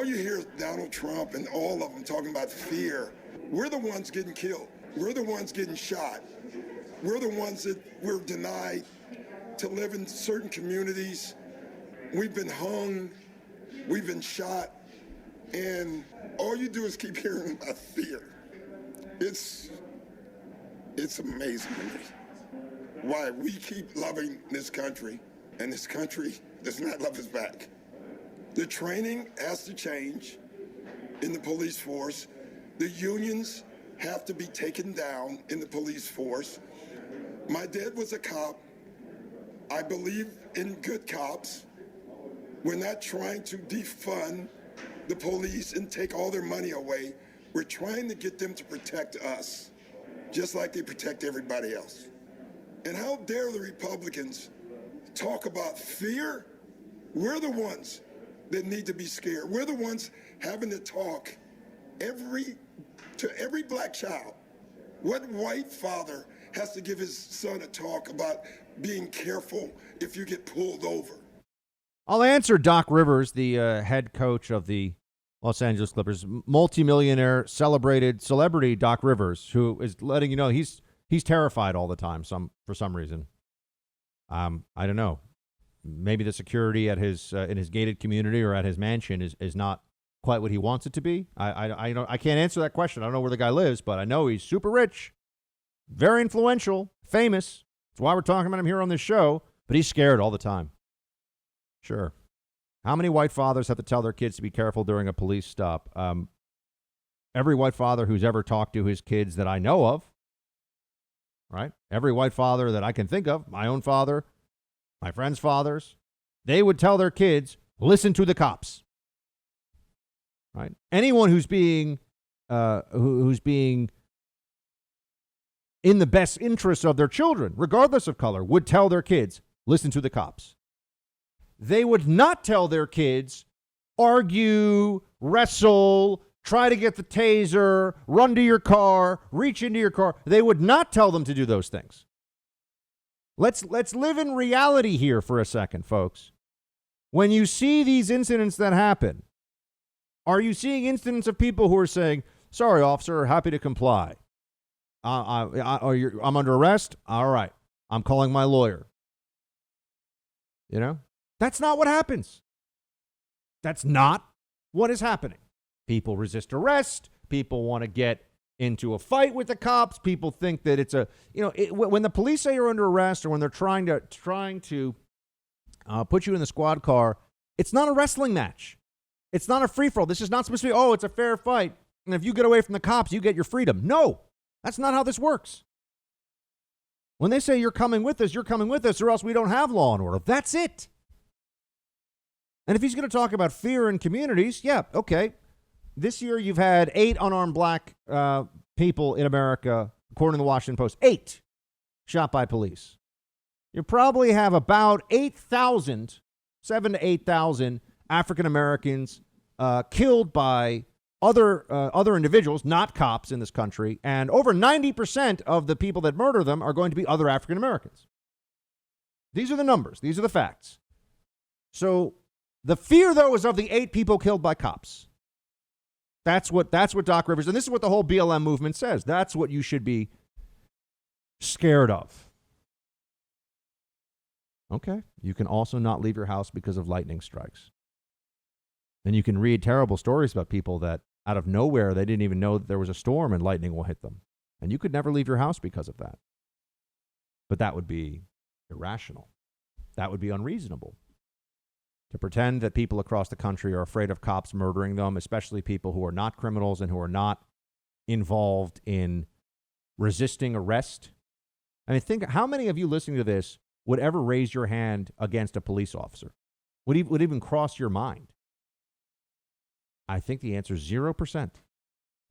all you hear is Donald Trump and all of them talking about fear. We're the ones getting killed. We're the ones getting shot. We're the ones that we're denied to live in certain communities. We've been hung. We've been shot. And all you do is keep hearing about fear. It's amazing to me why we keep loving this country and this country does not love us back. The training has to change in the police force. The unions have to be taken down in the police force. My dad was a cop. I believe in good cops. We're not trying to defund the police and take all their money away. We're trying to get them to protect us, just like they protect everybody else. And how dare the Republicans talk about fear? We're the ones that need to be scared. We're the ones having to talk to every black child. What white father has to give his son a talk about being careful if you get pulled over? I'll answer Doc Rivers, the head coach of the Los Angeles Clippers, multimillionaire, celebrated celebrity Doc Rivers, who is letting you know he's terrified all the time for some reason. I don't know. Maybe the security at his in his gated community or at his mansion is not quite what he wants it to be. I can't answer that question. I don't know where the guy lives, but I know he's super rich, very influential, famous. That's why we're talking about him here on this show. But he's scared all the time. Sure. How many white fathers have to tell their kids to be careful during a police stop? Every white father who's ever talked to his kids that I know of, right? Every white father that I can think of, my own father, my friends' fathers, they would tell their kids, listen to the cops, right? Anyone who's being in the best interests of their children, regardless of color, would tell their kids, listen to the cops. They would not tell their kids, argue, wrestle, try to get the taser, run to your car, reach into your car. They would not tell them to do those things. Let's live in reality here for a second, folks. When you see these incidents that happen, are you seeing incidents of people who are saying, sorry, officer, happy to comply. I'm under arrest. All right. I'm calling my lawyer. You know? That's not what happens. That's not what is happening. People resist arrest. People want to get into a fight with the cops. People think that it's when the police say you're under arrest or when they're trying to put you in the squad car, it's not a wrestling match. It's not a free-for-all. This is not supposed to be, it's a fair fight. And if you get away from the cops, you get your freedom. No, that's not how this works. When they say you're coming with us, or else we don't have law and order. That's it. And if he's going to talk about fear in communities, yeah, okay. This year you've had 8 unarmed black people in America, according to the Washington Post, 8 shot by police. You probably have about 7,000 to 8,000 African Americans killed by other individuals, not cops in this country, and over 90% of the people that murder them are going to be other African Americans. These are the numbers. These are the facts. So the fear, though, is of the 8 people killed by cops. That's what Doc Rivers, and this is what the whole BLM movement says. That's what you should be scared of. Okay. You can also not leave your house because of lightning strikes. And you can read terrible stories about people that out of nowhere, they didn't even know that there was a storm and lightning will hit them. And you could never leave your house because of that. But that would be irrational. That would be unreasonable. To pretend that people across the country are afraid of cops murdering them, especially people who are not criminals and who are not involved in resisting arrest. I mean, think how many of you listening to this would ever raise your hand against a police officer? Would even cross your mind? I think the answer is 0%.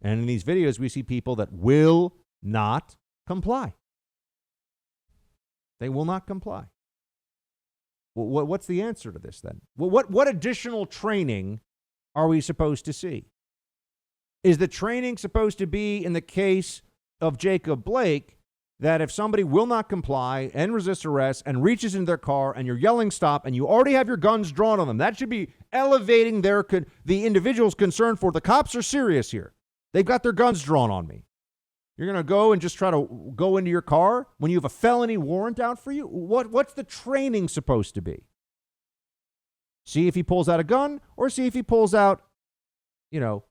And in these videos, we see people that will not comply. They will not comply. Well, what's the answer to this then? Well, what additional training are we supposed to see? Is the training supposed to be, in the case of Jacob Blake, that if somebody will not comply and resist arrest and reaches into their car and you're yelling stop and you already have your guns drawn on them, that should be elevating the individual's concern for the cops are serious here. They've got their guns drawn on me. You're going to go and just try to go into your car when you have a felony warrant out for you? What's the training supposed to be? See if he pulls out a gun or see if he pulls out, a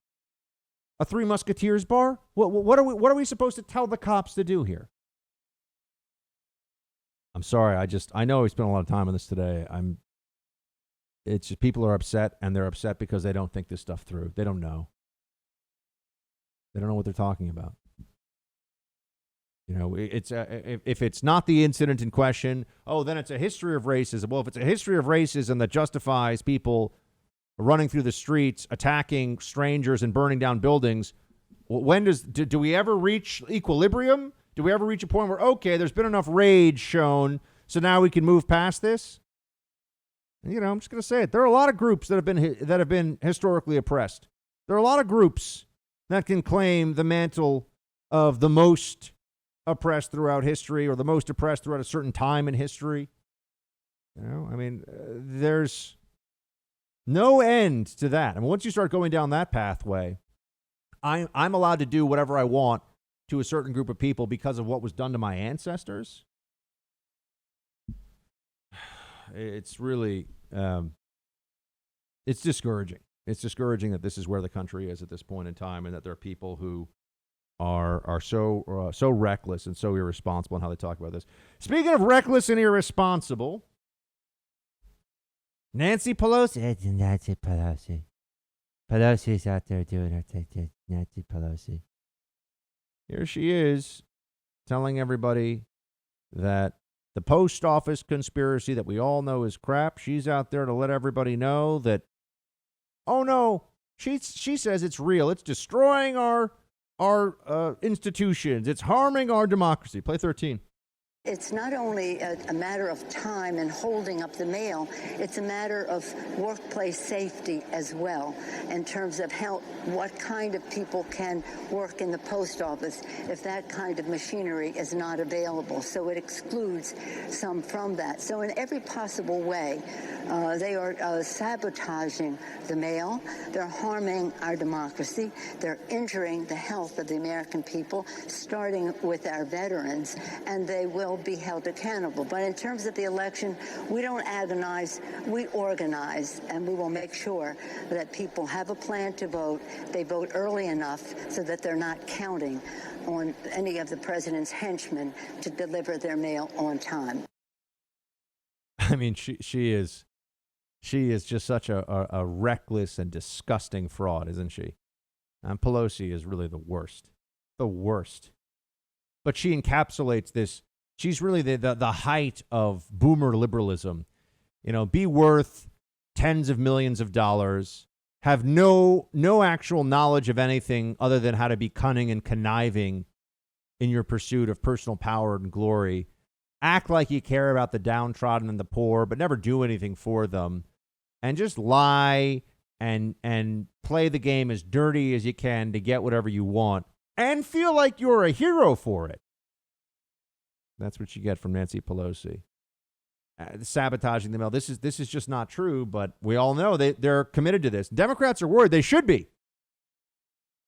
Three Musketeers bar? What are we supposed to tell the cops to do here? I'm sorry. I know we spent a lot of time on this today. It's just people are upset, and they're upset because they don't think this stuff through. They don't know. They don't know what they're talking about. It's if it's not the incident in question, then it's a history of racism. Well, if it's a history of racism that justifies people running through the streets, attacking strangers, and burning down buildings, do we ever reach equilibrium? Do we ever reach a point where, okay, there's been enough rage shown, so now we can move past this? I'm just going to say it. There are a lot of groups that have been historically oppressed. There are a lot of groups that can claim the mantle of the most oppressed throughout history or the most oppressed throughout a certain time in history. There's no end to that. Once you start going down that pathway, I'm allowed to do whatever I want to a certain group of people because of what was done to my ancestors. It's really, it's discouraging. It's discouraging that this is where the country is at this point in time, and that there are people who are so reckless and so irresponsible in how they talk about this. Speaking of reckless and irresponsible, Nancy Pelosi. Pelosi's out there doing her thing. Nancy Pelosi. Here she is telling everybody that the post office conspiracy that we all know is crap. She's out there to let everybody know that, oh no, she says it's real. It's destroying our institutions. It's harming our democracy. Play 13. It's not only a matter of time and holding up the mail, it's a matter of workplace safety as well, in terms of what kind of people can work in the post office if that kind of machinery is not available. So it excludes some from that. So in every possible way, they are sabotaging the mail. They're harming our democracy. They're injuring the health of the American people, starting with our veterans, and they will be held accountable. But in terms of the election, we don't agonize, we organize, and we will make sure that people have a plan to vote. They vote early enough so that they're not counting on any of the president's henchmen to deliver their mail on time. I mean, she is just such a reckless and disgusting fraud, isn't she? And Pelosi is really the worst. But she encapsulates this. She's really the height of boomer liberalism. Be worth tens of millions of dollars, have no actual knowledge of anything other than how to be cunning and conniving in your pursuit of personal power and glory. Act like you care about the downtrodden and the poor, but never do anything for them. And just lie and play the game as dirty as you can to get whatever you want and feel like you're a hero for it. That's what you get from Nancy Pelosi. Sabotaging the mail. This is just not true, but we all know they're committed to this. Democrats are worried. They should be.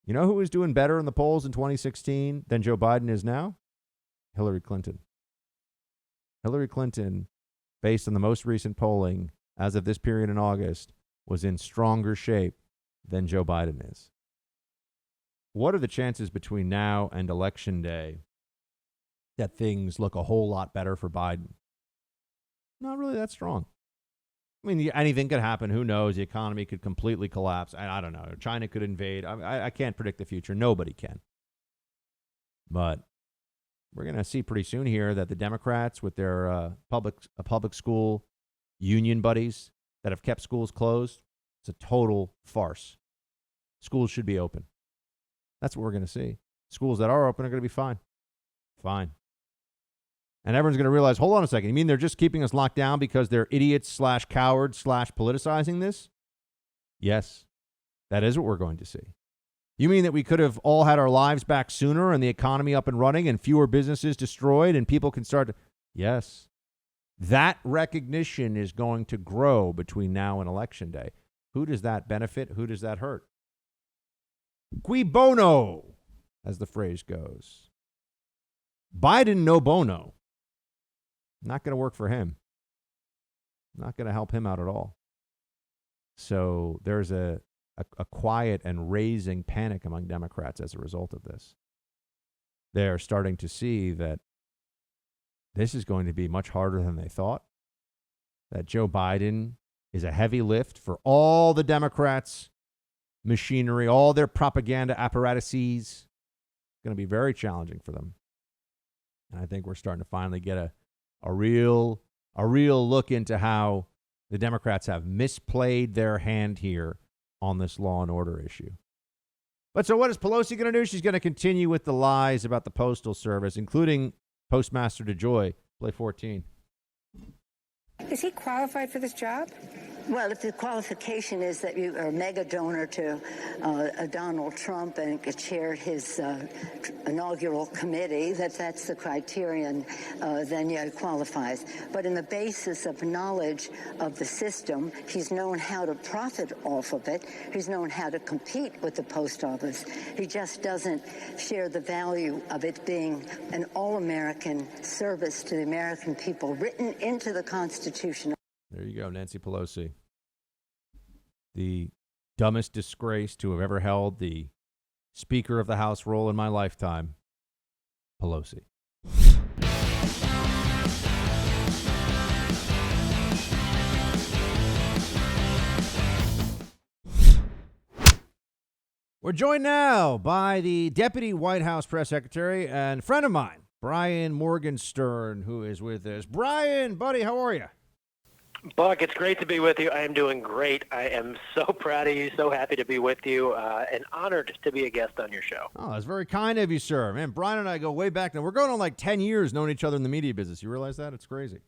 You know who was doing better in the polls in 2016 than Joe Biden is now? Hillary Clinton. Hillary Clinton, based on the most recent polling as of this period in August, was in stronger shape than Joe Biden is. What are the chances between now and Election Day that things look a whole lot better for Biden? Not really that strong. I mean, anything could happen. Who knows? The economy could completely collapse. I don't know. China could invade. I can't predict the future. Nobody can. But we're going to see pretty soon here that the Democrats, with their public school union buddies that have kept schools closed, it's a total farce. Schools should be open. That's what we're going to see. Schools that are open are going to be fine. Fine. And everyone's going to realize, hold on a second, you mean they're just keeping us locked down because they're idiots / cowards / politicizing this? Yes, that is what we're going to see. You mean that we could have all had our lives back sooner and the economy up and running and fewer businesses destroyed and people can start to... Yes. That recognition is going to grow between now and Election Day. Who does that benefit? Who does that hurt? Cui bono, as the phrase goes. Biden no bono. Not going to work for him. Not going to help him out at all. So there's a quiet and raising panic among Democrats as a result of this. They are starting to see that this is going to be much harder than they thought, that Joe Biden is a heavy lift for all the Democrats' machinery, all their propaganda apparatuses. It's going to be very challenging for them. And I think we're starting to finally get a real look into how the Democrats have misplayed their hand here on this law and order issue. But so what is Pelosi going to do? She's going to continue with the lies about the Postal Service, including Postmaster DeJoy. Play 14. Is he qualified for this job? Well, if the qualification is that you are a mega donor to Donald Trump and chaired his inaugural committee, that's the criterion, then yeah, it qualifies. But in the basis of knowledge of the system, he's known how to profit off of it. He's known how to compete with the post office. He just doesn't share the value of it being an all-American service to the American people, written into the Constitution. There you go, Nancy Pelosi. The dumbest disgrace to have ever held the Speaker of the House role in my lifetime, Pelosi. We're joined now by the Deputy White House Press Secretary and friend of mine, Brian Morgenstern, who is with us. Brian, buddy, how are you? Buck, it's great to be with you. I am doing great. I am so proud of you, so happy to be with you, and honored to be a guest on your show. Oh, that's very kind of you, sir. Man, Brian and I go way back now. We're going on like 10 years knowing each other in the media business. You realize that? It's crazy.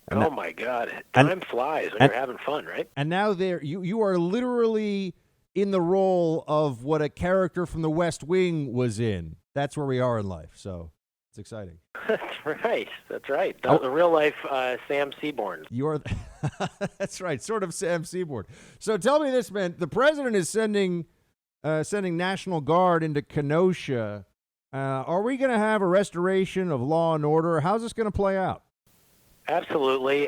Oh, my God. Time flies when you're having fun, right? And now you are literally in the role of what a character from the West Wing was in. That's where we are in life, so it's exciting. That's right. That's right. The real life Sam Seaborn. You're that's right, sort of Sam Seaborn. So tell me this, man. The president is sending National Guard into Kenosha. Are we going to have a restoration of law and order? How's this going to play out? Absolutely.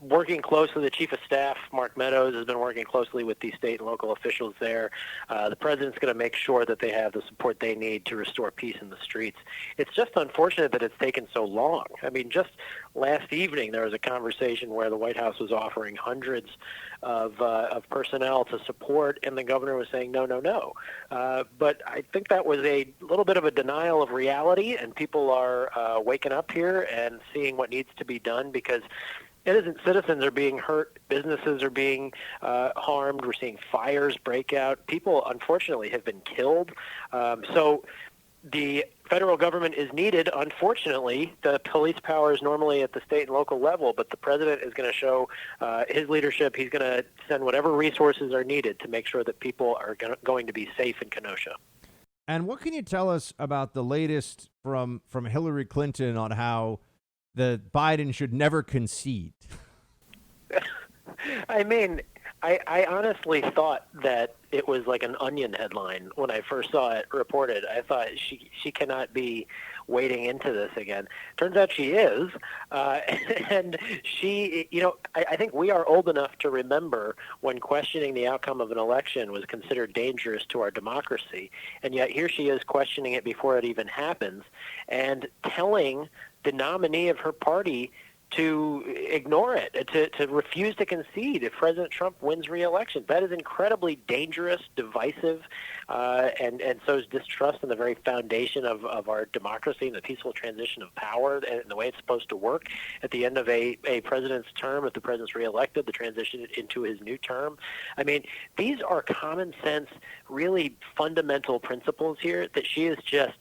Working closely, the Chief of Staff, Mark Meadows, has been working closely with the state and local officials there. The president's going to make sure that they have the support they need to restore peace in the streets. It's just unfortunate that it's taken so long. I mean, just last evening there was a conversation where the White House was offering hundreds of personnel to support, and the governor was saying, no. But I think that was a little bit of a denial of reality, and people are waking up here and seeing what needs to be done, because innocent citizens are being hurt, businesses are being harmed, we're seeing fires break out, people unfortunately have been killed. So the federal government is needed. Unfortunately, the police power is normally at the state and local level, but the president is going to show his leadership. He's going to send whatever resources are needed to make sure that people are going to be safe in Kenosha. And what can you tell us about the latest from Hillary Clinton on how the Biden should never concede? I mean, I honestly thought that it was like an Onion headline when I first saw it reported. I thought she cannot be wading into this again. Turns out she is. And she, I think we are old enough to remember when questioning the outcome of an election was considered dangerous to our democracy. And yet here she is questioning it before it even happens and telling the nominee of her party to ignore it, to refuse to concede if President Trump wins re-election. That is incredibly dangerous, divisive, and sows distrust in the very foundation of our democracy and the peaceful transition of power and the way it's supposed to work at the end of a president's term. If the president's re-elected, the transition into his new term. I mean, these are common sense, really fundamental principles here that she is just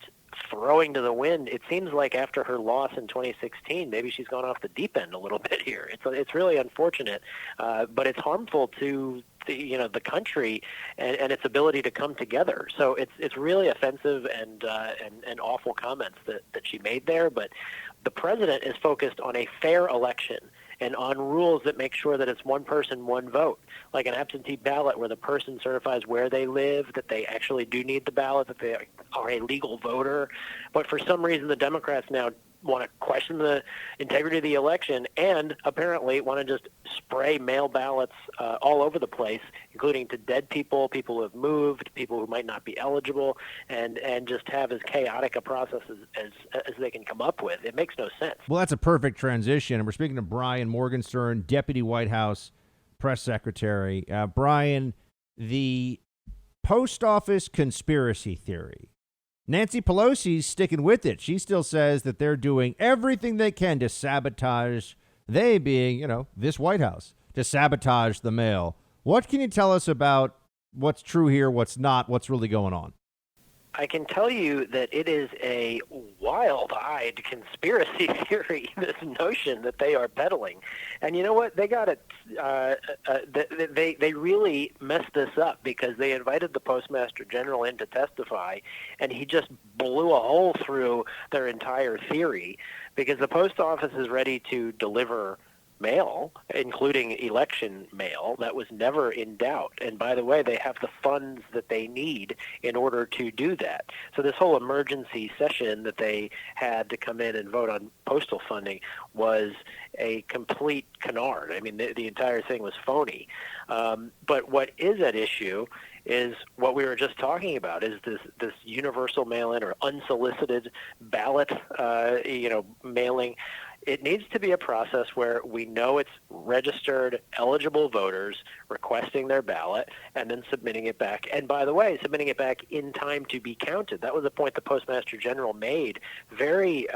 throwing to the wind. It seems like after her loss in 2016, maybe she's gone off the deep end a little bit here. It's really unfortunate, but it's harmful to the country and its ability to come together. So it's really offensive and awful comments that she made there. But the president is focused on a fair election and on rules that make sure that it's one person, one vote, like an absentee ballot where the person certifies where they live, that they actually do need the ballot, that they are a legal voter. But for some reason, the Democrats now want to question the integrity of the election and apparently want to just spray mail ballots all over the place, including to dead people, people who have moved, people who might not be eligible, and just have as chaotic a process as they can come up with. It makes no sense. Well, that's a perfect transition. And we're speaking to Brian Morgenstern, Deputy White House Press Secretary. Brian, the post office conspiracy theory. Nancy Pelosi's sticking with it. She still says that they're doing everything they can to sabotage, they being, this White House, to sabotage the mail. What can you tell us about what's true here, what's not, what's really going on? I can tell you that it is a wild-eyed conspiracy theory, this notion that they are peddling. And you know what? They got it. They really messed this up because they invited the Postmaster General in to testify, and he just blew a hole through their entire theory because the post office is ready to deliver mail, including election mail. That was never in doubt. And by the way, they have the funds that they need in order to do that. So this whole emergency session that they had to come in and vote on postal funding was a complete canard. I mean, the entire thing was phony. But what is at issue is what we were just talking about, is this universal mail-in or unsolicited ballot, mailing. It needs to be a process where we know it's registered, eligible voters requesting their ballot and then submitting it back. And by the way, submitting it back in time to be counted. That was a point the Postmaster General made, very,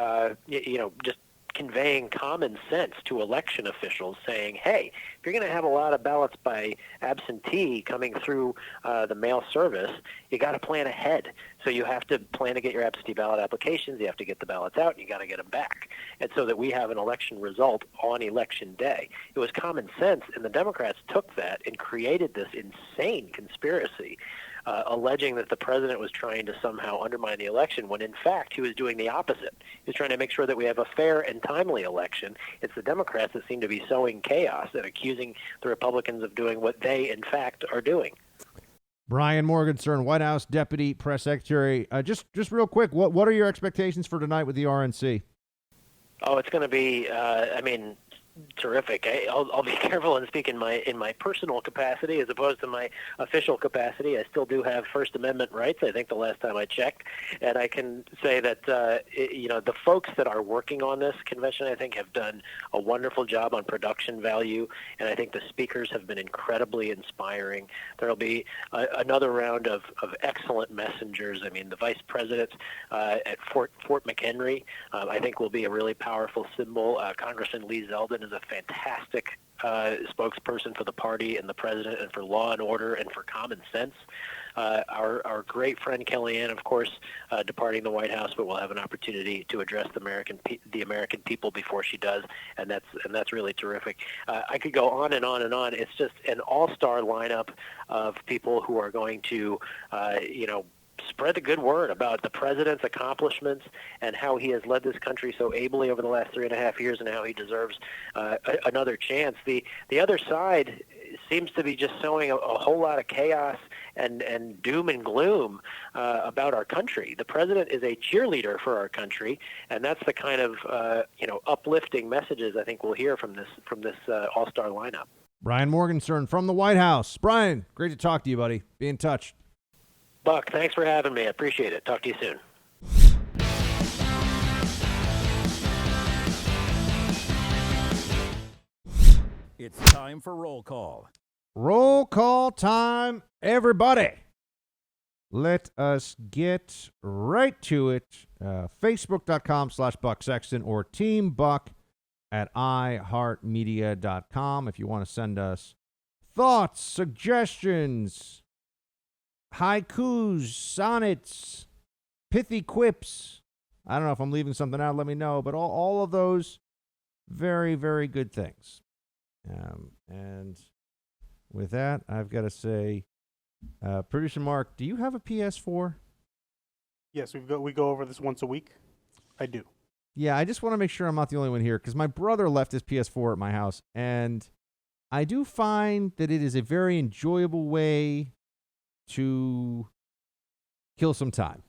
just conveying common sense to election officials, saying, hey, if you're going to have a lot of ballots by absentee coming through the mail service, you got to plan ahead. So you have to plan to get your absentee ballot applications, you have to get the ballots out, and you got to get them back. And so that we have an election result on election day. It was common sense, and the Democrats took that and created this insane conspiracy, alleging that the president was trying to somehow undermine the election when, in fact, he was doing the opposite. He was trying to make sure that we have a fair and timely election. It's the Democrats that seem to be sowing chaos and accusing the Republicans of doing what they, in fact, are doing. Brian Morgenstern, White House Deputy Press Secretary. Just real quick, what are your expectations for tonight with the RNC? Oh, it's going to be, terrific. I'll be careful and speak in my personal capacity as opposed to my official capacity. I still do have First Amendment rights, I think the last time I checked. And I can say that, the folks that are working on this convention, I think, have done a wonderful job on production value. And I think the speakers have been incredibly inspiring. There will be another round of excellent messengers. I mean, the vice president at Fort McHenry, I think, will be a really powerful symbol. Congressman Lee Zeldin is a fantastic spokesperson for the party and the president and for law and order and for common sense. Our great friend Kellyanne, of course, departing the White House, but we'll have an opportunity to address the American people before she does, and that's really terrific. I could go on and on and on. It's just an all-star lineup of people who are going to, spread the good word about the president's accomplishments and how he has led this country so ably over the last 3.5 years and how he deserves another chance. The other side seems to be just sowing a whole lot of chaos and doom and gloom about our country. The president is a cheerleader for our country, and that's the kind of uplifting messages I think we'll hear from this all-star lineup. Brian Morgenstern from the White House. Brian, great to talk to you, buddy. Be in touch. Buck, thanks for having me. I appreciate it. Talk to you soon. It's time for roll call. Roll call time, everybody. Let us get right to it. Facebook.com/Buck Sexton or Team Buck at iHeartMedia.com if you want to send us thoughts, suggestions, haikus, sonnets, pithy quips. I don't know if I'm leaving something out. Let me know. But all of those very, very good things. And with that, I've got to say, Producer Mark, do you have a PS4? Yes, we go over this once a week. I do. Yeah, I just want to make sure I'm not the only one here because my brother left his PS4 at my house, and I do find that it is a very enjoyable way to kill some time.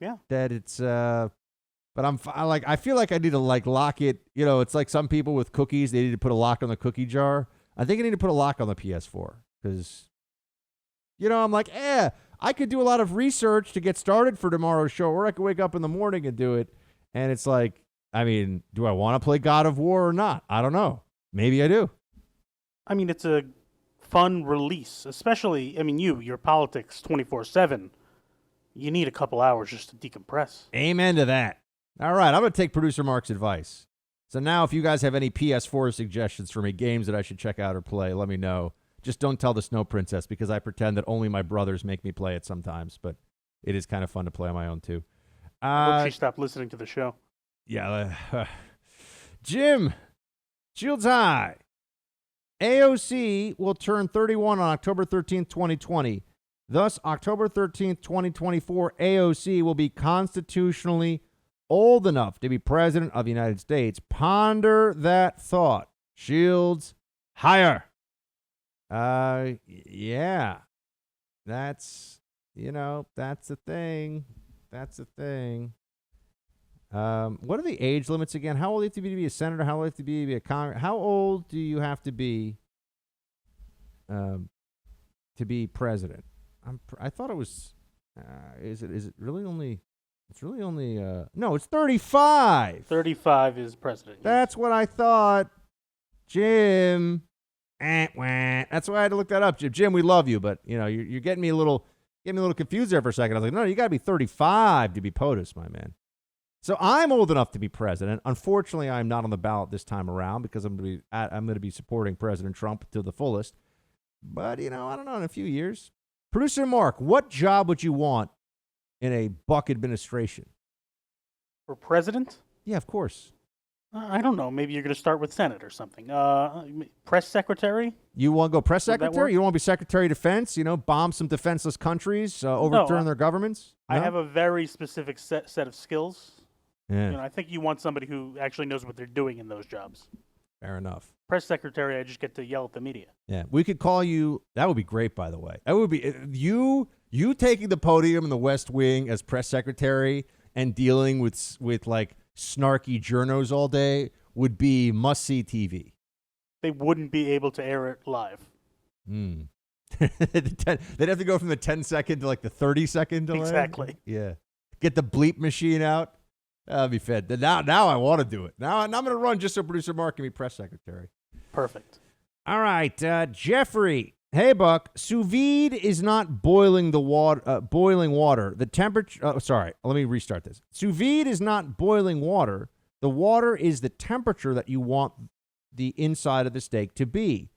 Yeah. That it's, but I feel like I need to lock it. You know, it's like some people with cookies, they need to put a lock on the cookie jar. I think I need to put a lock on the PS4 because, you know, I'm like, I could do a lot of research to get started for tomorrow's show, or I could wake up in the morning and do it. And it's like, I mean, do I want to play God of War or not? I don't know. Maybe I do. I mean, it's a fun release, especially, I mean, your politics 24/7. You need a couple hours just to decompress. Amen to that. All right, I'm going to take Producer Mark's advice. So now if you guys have any PS4 suggestions for me, games that I should check out or play, let me know. Just don't tell the Snow Princess because I pretend that only my brothers make me play it sometimes, but it is kind of fun to play on my own too. I hope she stopped listening to the show. Yeah. Jim, Shields High. AOC will turn 31 on October 13th, 2020. Thus, October 13th, 2024, AOC will be constitutionally old enough to be president of the United States. Ponder that thought. Shields higher. Yeah. That's the thing. That's the thing. What are the age limits again? How old do you have to be a senator? How old do you have to be a Congress? How old do you have to be president? I thought it was. Is it really only? It's really only. No, it's 35. 35 is president. That's what I thought. Jim. That's why I had to look that up. Jim, we love you, but you know you're getting me a little confused there for a second. I was like, no, you got to be 35 to be POTUS, my man. So I'm old enough to be president. Unfortunately, I'm not on the ballot this time around because I'm going to be supporting President Trump to the fullest. But you know, I don't know, in a few years. Producer Mark, what job would you want in a Buck administration? For president? Yeah, of course. I don't know. Maybe you're going to start with Senate or something. Press secretary? You want to go press secretary? You don't want to be Secretary of Defense? You know, bomb some defenseless countries, overturn their governments? No? I have a very specific set of skills. Yeah. You know, I think you want somebody who actually knows what they're doing in those jobs. Fair enough. Press secretary, I just get to yell at the media. Yeah, we could call you. That would be great, by the way. That would be you taking the podium in the West Wing as press secretary and dealing with like snarky journos all day would be must-see TV. They wouldn't be able to air it live. They'd have to go from the 10-second to like the 30-second delay. Exactly. Yeah. Get the bleep machine out. That'd be fed. Now I want to do it. Now I'm going to run just so Producer Mark can be press secretary. Perfect. All right, Jeffrey. Hey, Buck. Sous vide is not boiling the water. Boiling water. The temperature. Sorry. Let me restart this. Sous vide is not boiling water. The water is the temperature that you want the inside of the steak to be.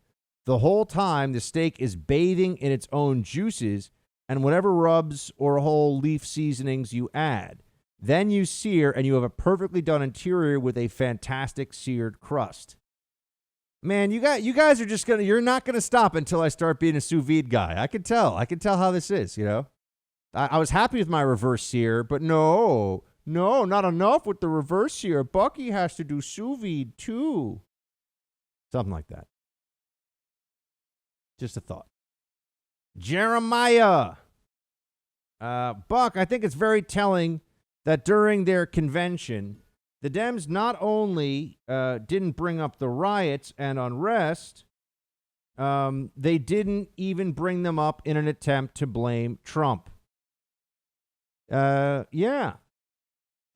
The whole time, the steak is bathing in its own juices and whatever rubs or whole leaf seasonings you add. Then you sear, and you have a perfectly done interior with a fantastic seared crust. Man, you guys are just you're not gonna stop until I start being a sous vide guy. I can tell how this is, you know. I was happy with my reverse sear, but no, not enough with the reverse sear. Bucky has to do sous vide too. Something like that. Just a thought. Jeremiah. Buck, I think it's very telling that during their convention, the Dems not only didn't bring up the riots and unrest, they didn't even bring them up in an attempt to blame Trump. Yeah.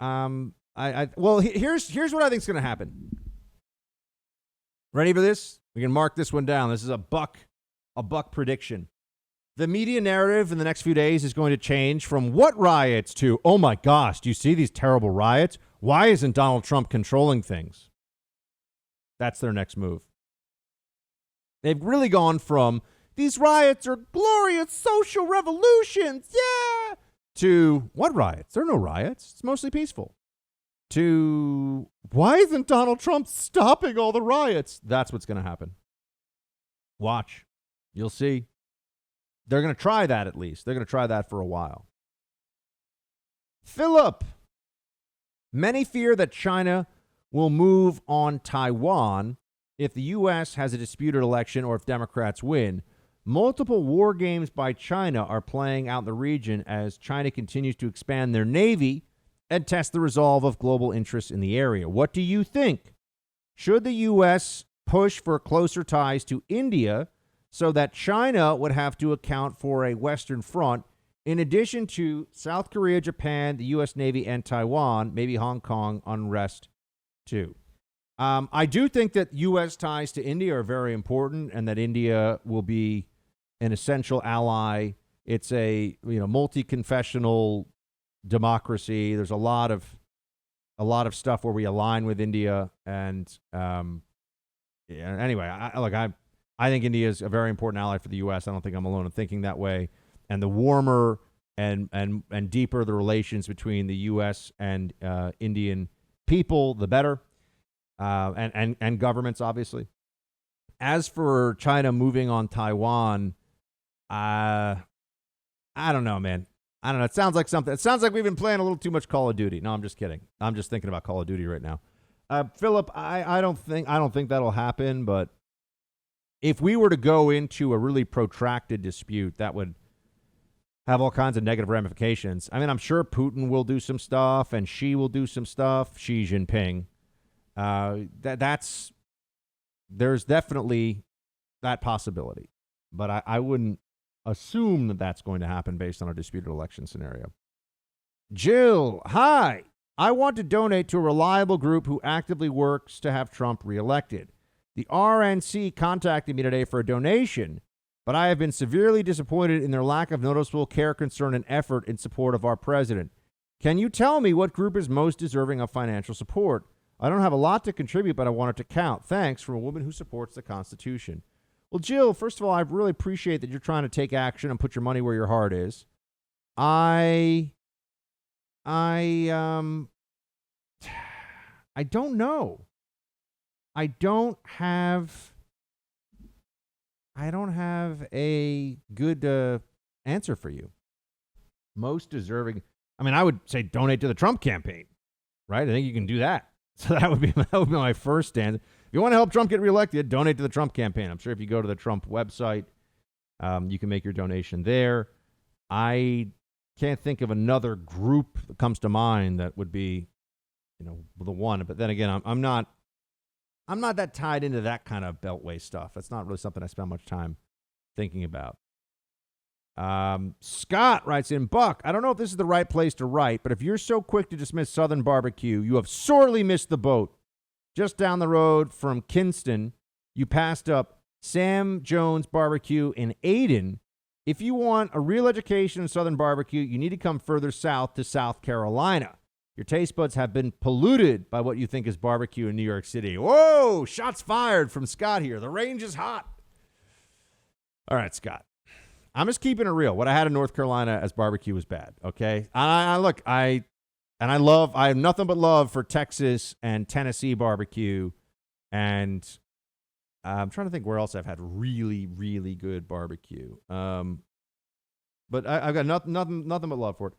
Well, here's what I think is going to happen. Ready for this? We can mark this one down. This is a buck prediction. The media narrative in the next few days is going to change from what riots to, oh my gosh, do you see these terrible riots? Why isn't Donald Trump controlling things? That's their next move. They've really gone from, these riots are glorious social revolutions, yeah, to, what riots? There are no riots. It's mostly peaceful. To, why isn't Donald Trump stopping all the riots? That's what's going to happen. Watch. You'll see. They're going to try that at least. They're going to try that for a while. Philip, many fear that China will move on Taiwan if the U.S. has a disputed election or if Democrats win. Multiple war games by China are playing out in the region as China continues to expand their navy and test the resolve of global interests in the area. What do you think? Should the U.S. push for closer ties to India so that China would have to account for a Western front in addition to South Korea, Japan, the U.S. Navy, and Taiwan, maybe Hong Kong unrest too? I do think that U.S. ties to India are very important and that India will be an essential ally. It's a multi-confessional democracy. There's a lot of stuff where we align with India, and anyway, I think India is a very important ally for the U.S. I don't think I'm alone in thinking that way. And the warmer and deeper the relations between the U.S. and Indian people, the better, and governments, obviously. As for China moving on Taiwan, I don't know, man. I don't know. It sounds like something. It sounds like we've been playing a little too much Call of Duty. No, I'm just kidding. I'm just thinking about Call of Duty right now. Philip, I don't think that'll happen. But if we were to go into a really protracted dispute, that would have all kinds of negative ramifications. I mean, I'm sure Putin will do some stuff, and Xi will do some stuff. Xi Jinping. There's definitely that possibility, but I wouldn't assume that that's going to happen based on a disputed election scenario. Jill, hi. I want to donate to a reliable group who actively works to have Trump reelected. The RNC contacted me today for a donation, but I have been severely disappointed in their lack of noticeable care, concern, and effort in support of our president. Can you tell me what group is most deserving of financial support? I don't have a lot to contribute, but I want it to count. Thanks, from a woman who supports the Constitution. Well, Jill, first of all, I really appreciate that you're trying to take action and put your money where your heart is. I don't know. I don't have a good answer for you. Most deserving. I mean, I would say donate to the Trump campaign, right? I think you can do that. So that would be my first stand. If you want to help Trump get reelected, donate to the Trump campaign. I'm sure if you go to the Trump website, you can make your donation there. I can't think of another group that comes to mind that would be, the one. But then again, I'm not that tied into that kind of beltway stuff. That's not really something I spend much time thinking about. Scott writes in, Buck, I don't know if this is the right place to write, but if you're so quick to dismiss Southern barbecue, you have sorely missed the boat. Just down the road from Kinston, you passed up Sam Jones Barbecue in Ayden. If you want a real education in Southern barbecue, you need to come further south to South Carolina. Your taste buds have been polluted by what you think is barbecue in New York City. Whoa, shots fired from Scott here. The range is hot. All right, Scott. I'm just keeping it real. What I had in North Carolina as barbecue was bad, okay? I have nothing but love for Texas and Tennessee barbecue, and I'm trying to think where else I've had really, really good barbecue. But I've got nothing but love for it.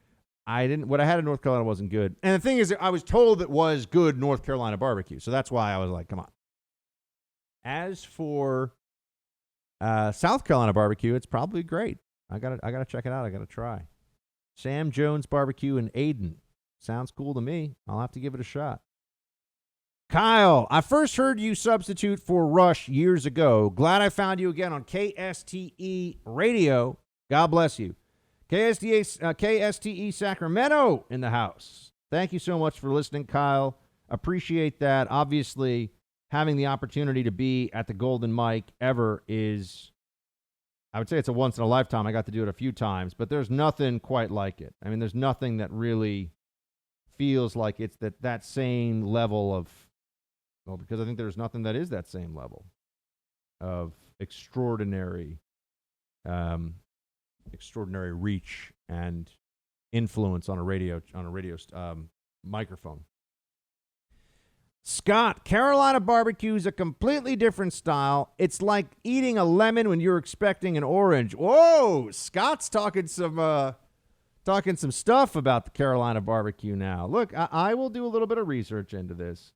What I had in North Carolina wasn't good. And the thing is, I was told it was good North Carolina barbecue, so that's why I was like, come on. As for South Carolina barbecue, it's probably great. I gotta check it out. I gotta try. Sam Jones Barbecue in Ayden. Sounds cool to me. I'll have to give it a shot. Kyle, I first heard you substitute for Rush years ago. Glad I found you again on KSTE Radio. God bless you. KSTE Sacramento in the house. Thank you so much for listening, Kyle. Appreciate that. Obviously, having the opportunity to be at the Golden Mike ever is, I would say it's a once in a lifetime. I got to do it a few times, but there's nothing quite like it. I mean, there's nothing that really feels like it's that same level of, well, because I think there's nothing that is that same level of extraordinary reach and influence on a radio microphone. Scott, Carolina barbecue is a completely different style. It's like eating a lemon when you're expecting an orange. Whoa, Scott's talking some stuff about the Carolina barbecue now. Look, I will do a little bit of research into this.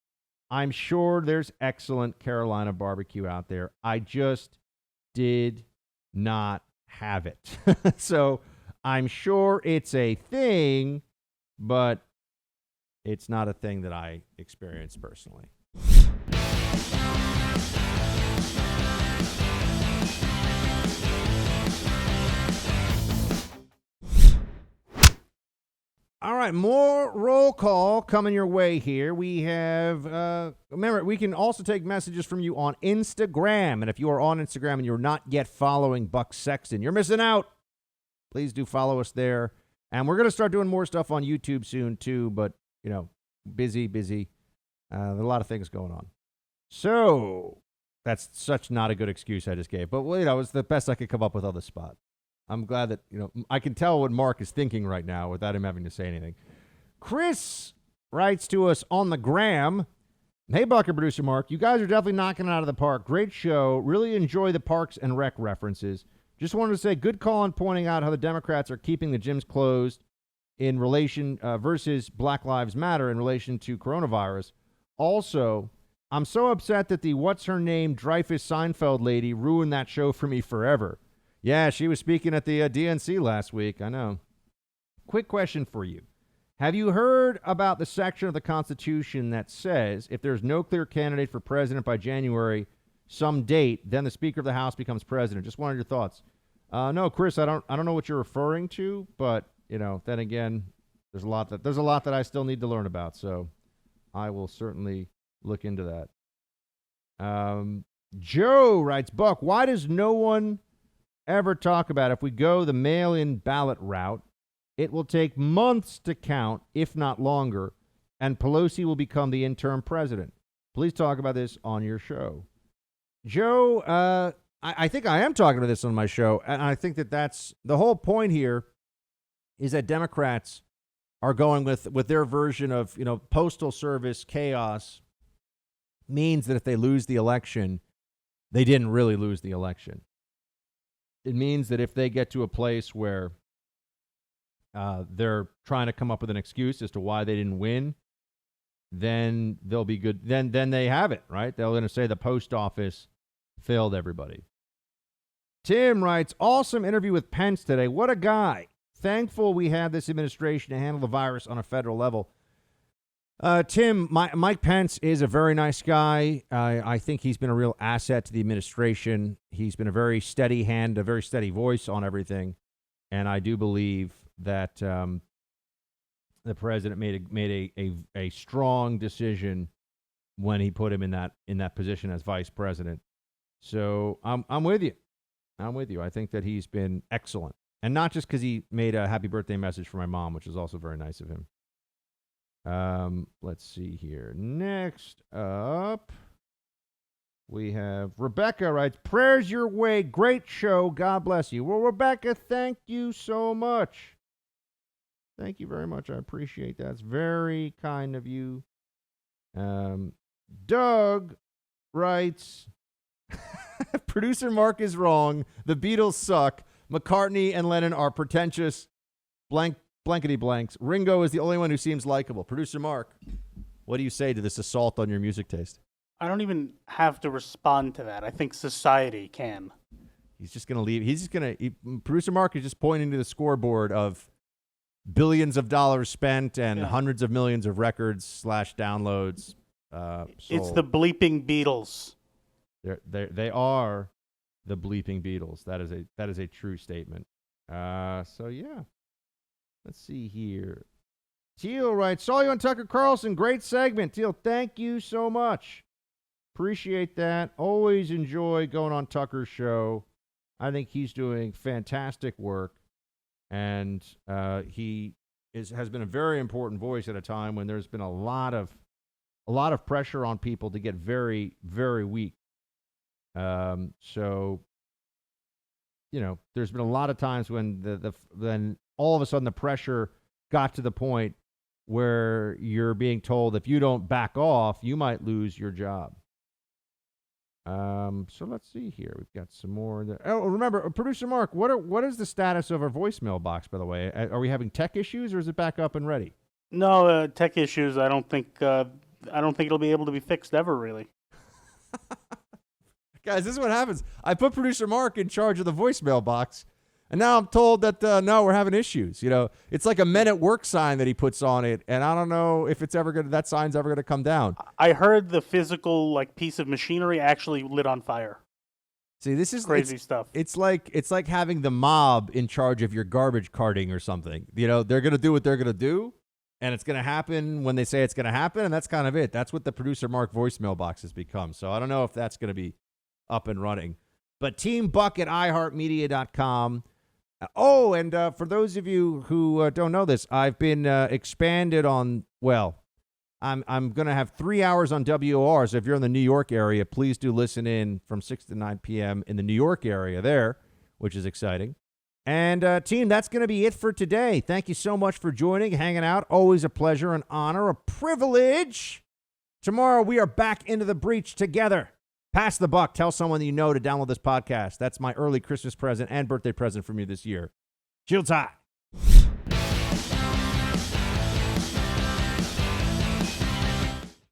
I'm sure there's excellent Carolina barbecue out there. I just did not have it. So I'm sure it's a thing, but it's not a thing that I experienced personally. All right, more roll call coming your way here. We have, remember, we can also take messages from you on Instagram. And if you are on Instagram and you're not yet following Buck Sexton, you're missing out. Please do follow us there. And we're going to start doing more stuff on YouTube soon, too. But, you know, busy. There's a lot of things going on. So that's such not a good excuse I just gave. But, well, you know, it's the best I could come up with on the spot. I'm glad that, you know, I can tell what Mark is thinking right now without him having to say anything. Chris writes to us on the gram. Hey, Buck and Producer Mark, you guys are definitely knocking it out of the park. Great show. Really enjoy the Parks and Rec references. Just wanted to say good call on pointing out how the Democrats are keeping the gyms closed in relation versus Black Lives Matter in relation to coronavirus. Also, I'm so upset that the what's-her-name Dreyfus Seinfeld lady ruined that show for me forever. Yeah, she was speaking at the DNC last week. I know. Quick question for you. Have you heard about the section of the Constitution that says if there's no clear candidate for president by January some date, then the Speaker of the House becomes president? Just wanted your thoughts. No, Chris, I don't know what you're referring to, but you know, then again, there's a lot that I still need to learn about. So I will certainly look into that. Joe writes, Buck, why does no one ever talk about if we go the mail-in ballot route, it will take months to count, if not longer, and Pelosi will become the interim president. Please talk about this on your show. Joe, I think I am talking about this on my show, and I think that's the whole point here is that Democrats are going with their version of, you know, postal service chaos means that if they lose the election, they didn't really lose the election. It means that if they get to a place where they're trying to come up with an excuse as to why they didn't win, then they'll be good. Then they have it, right? They're going to say the post office failed everybody. Tim writes, awesome interview with Pence today. What a guy. Thankful we have this administration to handle the virus on a federal level. Tim, Mike Pence is a very nice guy. I think he's been a real asset to the administration. He's been a very steady hand, a very steady voice on everything. And I do believe that the president made a strong decision when he put him in that position as vice president. So I'm with you. I'm with you. I think that he's been excellent. And not just because he made a happy birthday message for my mom, which is also very nice of him. Let's see here. Next up, we have Rebecca writes, prayers your way. Great show. God bless you. Well, Rebecca, thank you so much. Thank you very much. I appreciate that. It's very kind of you. Doug writes, producer Mark is wrong. The Beatles suck. McCartney and Lennon are pretentious. Blankety blanks. Ringo is the only one who seems likable. Producer Mark, what do you say to this assault on your music taste? I don't even have to respond to that. I think society can. He's just going to leave. Producer Mark is just pointing to the scoreboard of billions of dollars spent and hundreds of millions of records / downloads. It's the bleeping Beatles. They are the bleeping Beatles. That is a true statement. So yeah. Let's see here. Teal writes, saw you on Tucker Carlson. Great segment. Teal, thank you so much. Appreciate that. Always enjoy going on Tucker's show. I think he's doing fantastic work. And he has been a very important voice at a time when there's been a lot of pressure on people to get very, very weak. So, you know, there's been a lot of times when then all of a sudden the pressure got to the point where you're being told if you don't back off, you might lose your job. So let's see here. We've got some more. Oh, remember, Producer Mark, what is the status of our voicemail box, by the way? Are we having tech issues, or is it back up and ready? No, tech issues. I don't think it'll be able to be fixed ever, really. Guys, this is what happens. I put Producer Mark in charge of the voicemail box, and now I'm told that, no, we're having issues. You know, it's like a men at work sign that he puts on it, and I don't know if that sign's ever going to come down. I heard the physical, piece of machinery actually lit on fire. See, this is crazy stuff. It's like having the mob in charge of your garbage carting or something. You know, they're going to do what they're going to do, and it's going to happen when they say it's going to happen, and that's kind of it. That's what the Producer Mark voicemail box has become. So I don't know if that's going to be up and running. But Team Buck at iHeartMedia.com. Oh, and for those of you who don't know this, I've been expanded on, I'm going to have 3 hours on WOR. So if you're in the New York area, please do listen in from 6 to 9 p.m. in the New York area there, which is exciting. And team, that's going to be it for today. Thank you so much for joining, hanging out. Always a pleasure, an honor, a privilege. Tomorrow we are back into the breach together. Pass the buck. Tell someone that you know to download this podcast. That's my early Christmas present and birthday present from you this year. Shields high.